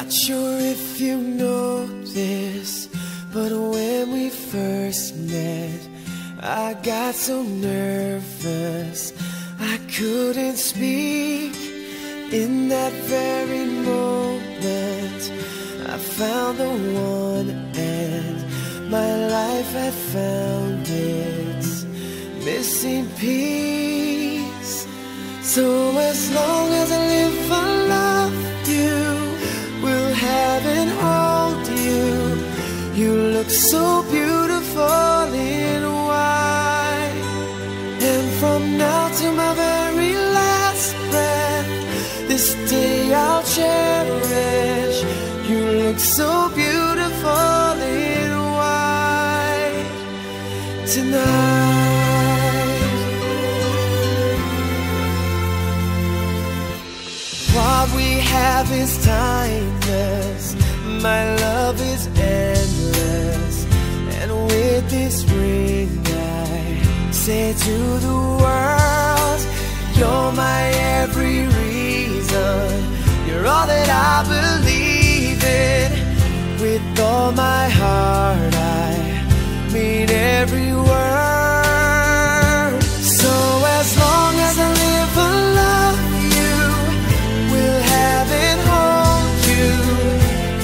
Not sure if you know this, but when we first met, I got so nervous I couldn't speak. In that very moment, I found the one, and my life had found its missing piece. So as long as I live, I love you, will have and hold you. You look so beautiful in white, and from now to my very last breath, this day I'll cherish. You look so beautiful in white tonight. What we have is timeless, my love is endless, and with this ring I say to the world, you're my every reason, you're all that I believe in. With all my heart I mean every word. So as long as I live, I love you, will have and hold you.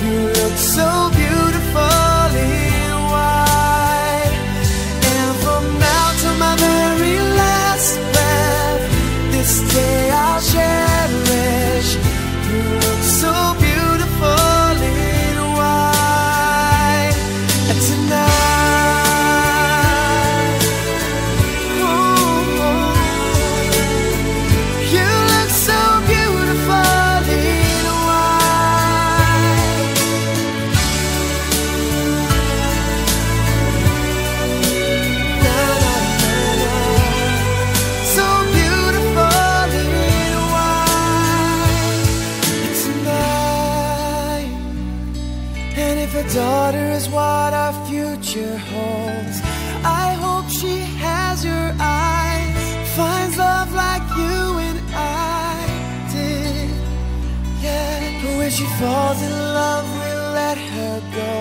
You look so beautiful in white, and from now to my very last breath, this day I'll cherish. You look so beautiful in white tonight. Ooh, you look so beautiful in white. Na, na, na, na. So beautiful in white tonight. And if a daughter is what our future holds, I hope she has your eyes, finds love like you and I did. Yeah, but when she falls in love, we'll let her go.